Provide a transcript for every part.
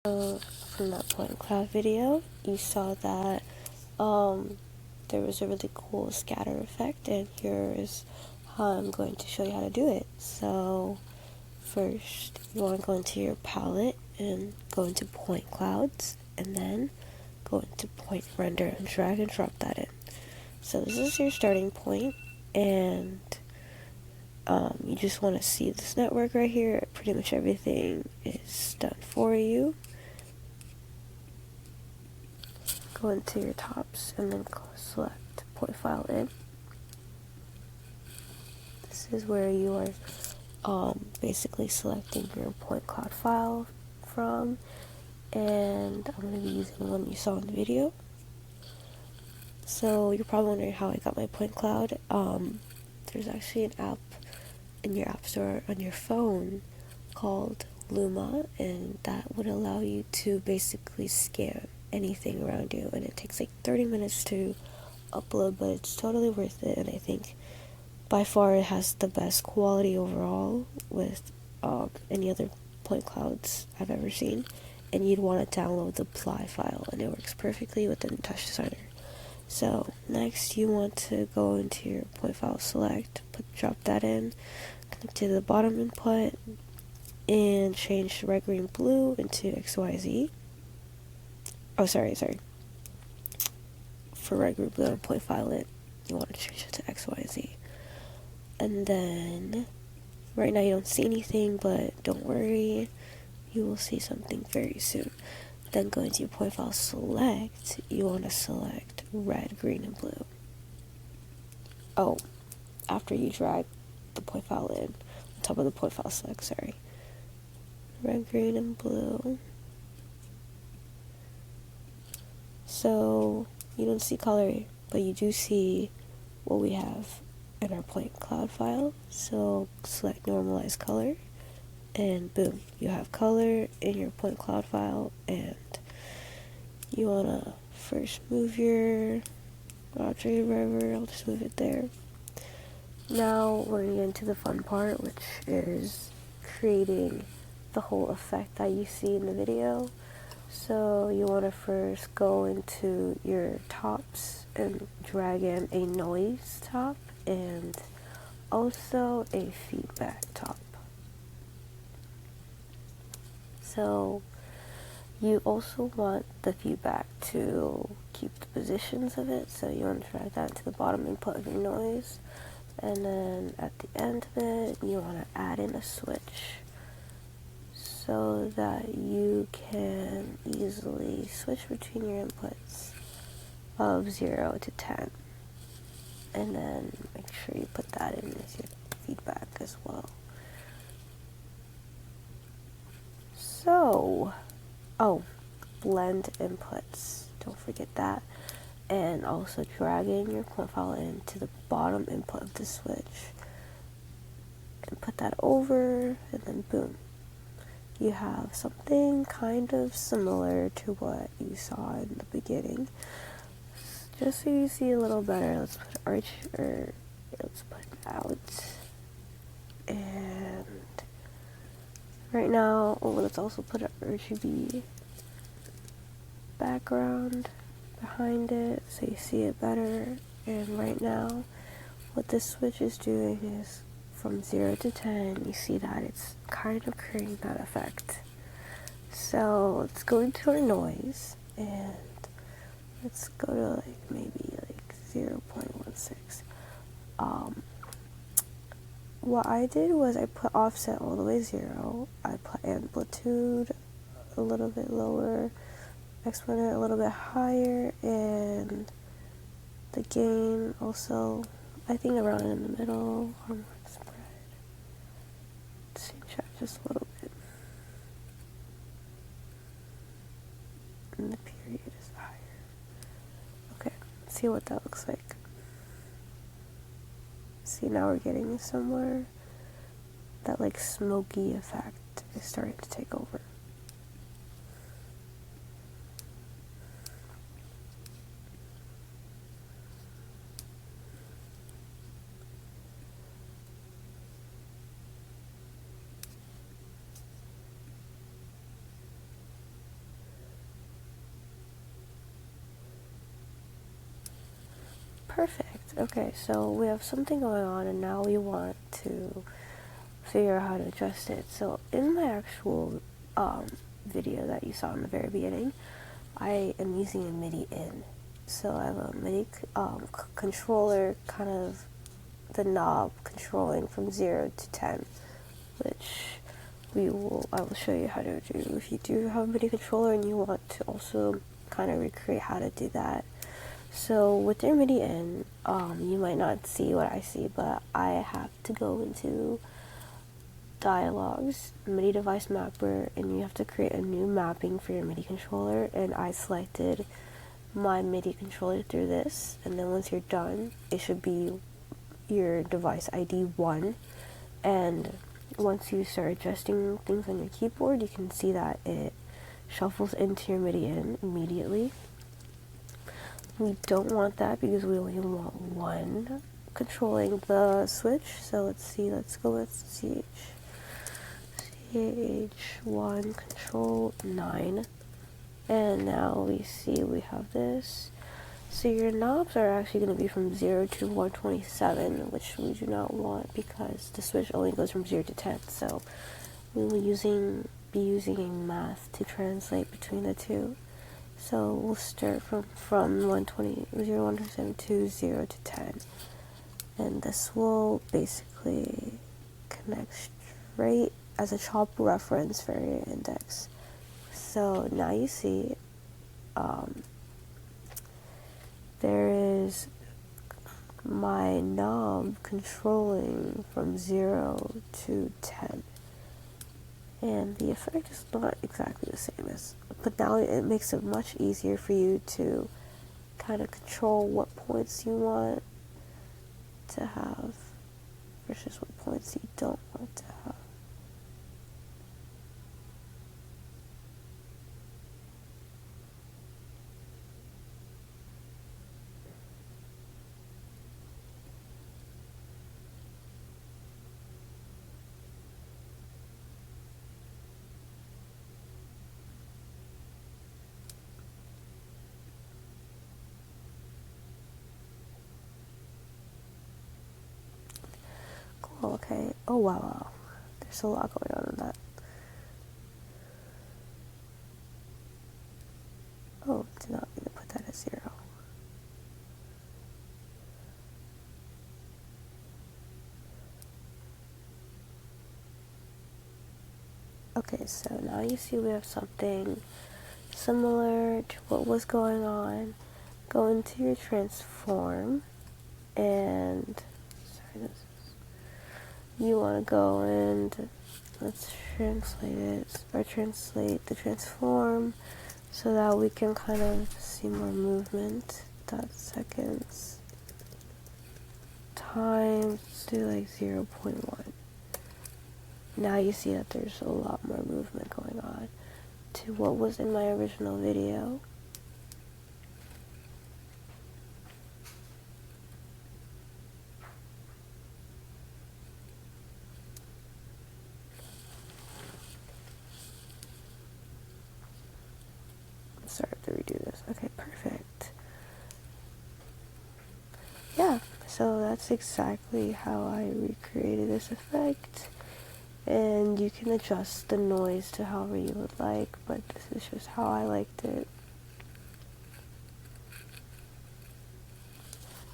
From that point cloud video, you saw that there was a really cool scatter effect, and here's how I'm going to show you how to do it. So first, you want to go into your palette and go into point clouds, and then go into point render and drag and drop that in. So this is your starting point, and you just want to see this network right here. Pretty much everything is done for you. Go into your tops and then select point file in. This is where you are basically selecting your point cloud file from, and I'm going to be using the one you saw in the video. So you're probably wondering how I got my point cloud. There's actually an app in your app store on your phone called Luma, and that would allow you to basically scan anything around you, and it takes like 30 minutes to upload, but it's totally worth it. And I think by far it has the best quality overall with any other point clouds I've ever seen. And you'd want to download the ply file, and it works perfectly within Touch Designer. So next you want to go into your point file select, drop that in, connect to the bottom input, and change red, green, blue into XYZ. Oh, sorry. For red, green, blue, and point file it, you want to change it to XYZ. And then, right now you don't see anything, but don't worry, you will see something very soon. Then go into your point file select, you want to select red, green, and blue. Oh, after you drag the point file in, on top of the point file select, sorry. Red, green, and blue. So you don't see color, but you do see what we have in our point cloud file. So select normalize color, and boom, you have color in your point cloud file. And you want to first move your object wherever. I'll just move it there. Now we're going to get into the fun part, which is creating the whole effect that you see in the video. So you want to first go into your tops and drag in a noise top and also a feedback top. So you also want the feedback to keep the positions of it, so you want to drag that to the bottom input of your noise, and then at the end of it you want to add in a switch so that you can easily switch between your inputs of 0 to 10, and then make sure you put that in as your feedback as well. So, blend inputs, don't forget that, and also dragging your point file into the bottom input of the switch, and put that over, and then boom, you have something kind of similar to what you saw in the beginning. Just so you see a little better, let's put let's put it out, and right now, let's also put an RGB background behind it so you see it better. And right now, what this switch is doing is from 0 to 10, you see that it's kind of creating that effect. So let's go into our noise, and let's go to maybe 0.16. What I did was I put offset all the way 0, I put amplitude a little bit lower, exponent a little bit higher, and the gain also, I think, around in the middle, harmonic spread. Let's change that just a little bit. And the period is higher. Okay, let's see what that looks like. See, now we're getting somewhere. That smoky effect is starting to take over. Perfect. Okay, so we have something going on, and now we want to figure out how to adjust it. So in my actual video that you saw in the very beginning, I am using a MIDI in. So I have a MIDI controller, kind of the knob controlling from 0 to 10, which I will show you how to do. If you do have a MIDI controller and you want to also kind of recreate how to do that. So with your MIDI in, you might not see what I see, but I have to go into dialogues, MIDI device mapper, and you have to create a new mapping for your MIDI controller, and I selected my MIDI controller through this, and then once you're done, it should be your device ID 1, and once you start adjusting things on your keyboard, you can see that it shuffles into your MIDI in immediately. We don't want that because we only want one controlling the switch. So let's see, let's go with CH1 control 9. And now we see we have this. So your knobs are actually going to be from 0 to 127, which we do not want because the switch only goes from 0 to 10. So we will be using a math to translate between the two. So we'll start from 120, 0, 127 to 0 to 10. And this will basically connect straight as a chop reference for your index. So now you see there is my knob controlling from 0 to 10. And the effect is not exactly the same as, but now it makes it much easier for you to kind of control what points you want to have versus what points you don't want to have. Cool, okay. Oh wow. There's a lot going on in that. Oh, did not mean to put that at 0. Okay, so now you see we have something similar to what was going on. Go into your transform, and you want to go and let's translate it, or translate the transform so that we can kind of see more movement. Seconds times, let's do like 0.1. Now you see that there's a lot more movement going on to what was in my original video. Sorry, I have to redo this. Okay, perfect. Yeah, so that's exactly how I recreated this effect. And you can adjust the noise to however you would like, but this is just how I liked it.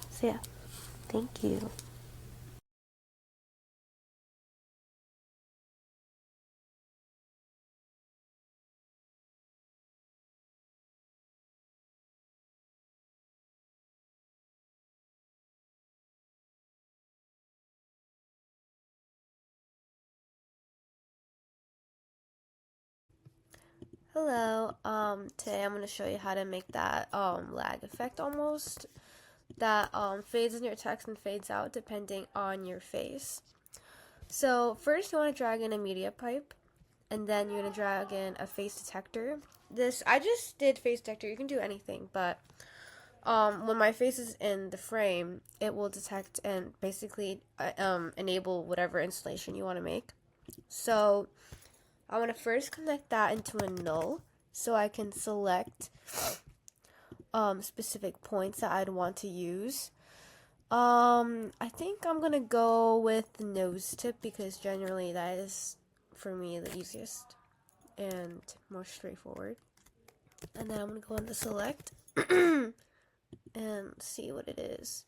So yeah, thank you. Hello, today I'm going to show you how to make that lag effect almost that fades in your text and fades out depending on your face. So first you want to drag in a media pipe, and then you're going to drag in a face detector. I just did face detector, you can do anything, but when my face is in the frame, it will detect and basically enable whatever installation you want to make. So I want to first connect that into a null so I can select specific points that I'd want to use. I think I'm gonna go with the nose tip because generally that is, for me, the easiest and more straightforward. And then I'm gonna go on the select and see what it is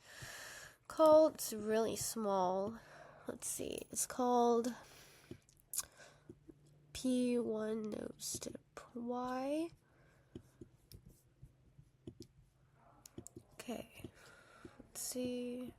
called. It's really small. Let's see. It's called P1 nose tip. Why? Okay. Let's see.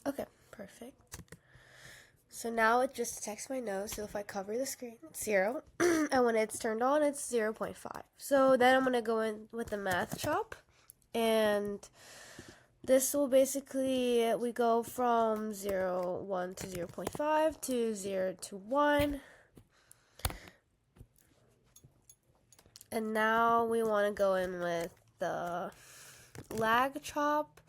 Okay, perfect. So now it just detects my nose. So if I cover the screen, it's 0. And when it's turned on, it's 0.5. So then I'm going to go in with the math chop. And this will basically, we go from 0, 1 to 0.5 to 0 to 1. And now we want to go in with the lag chop,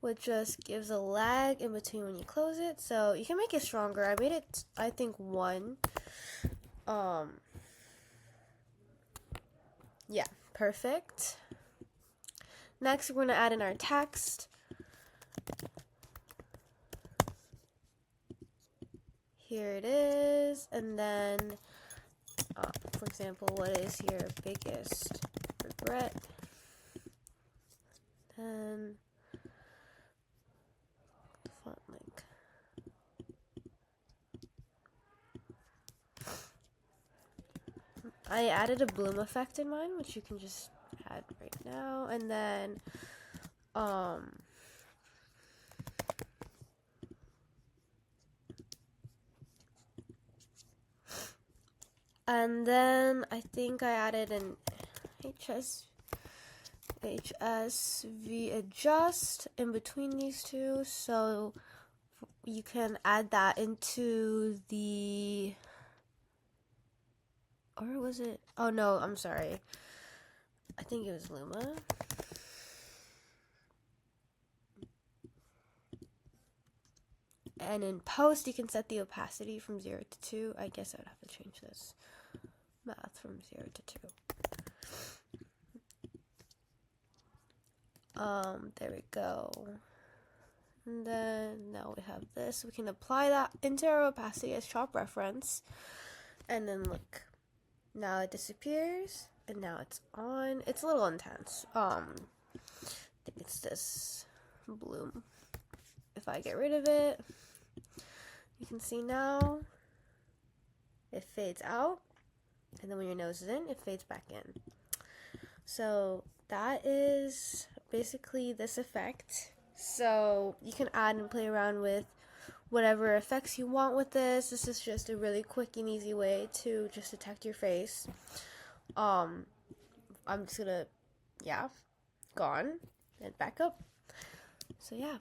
which just gives a lag in between when you close it. So you can make it stronger. I made it, I think, 1. Yeah, perfect. Next, we're going to add in our text. Here it is. And then, for example, what is your biggest regret? And font link. I added a bloom effect in mine, which you can just add right now. And then, I think I added an HSV adjust in between these two, so you can add that into the, or was it, oh no, I'm sorry, I think it was Luma. And in post, you can set the opacity from 0 to 2. I guess I would have to change this math from 0 to 2. There we go. And then now we have this. We can apply that into our opacity as chop reference. And then look. Now it disappears. And now it's on. It's a little intense. I think it's this bloom. If I get rid of it, you can see now it fades out. And then when your nose is in, it fades back in. So that is basically this effect. So you can add and play around with whatever effects you want with this. This is just a really quick and easy way to just detect your face. I'm just gonna, gone and back up. So yeah.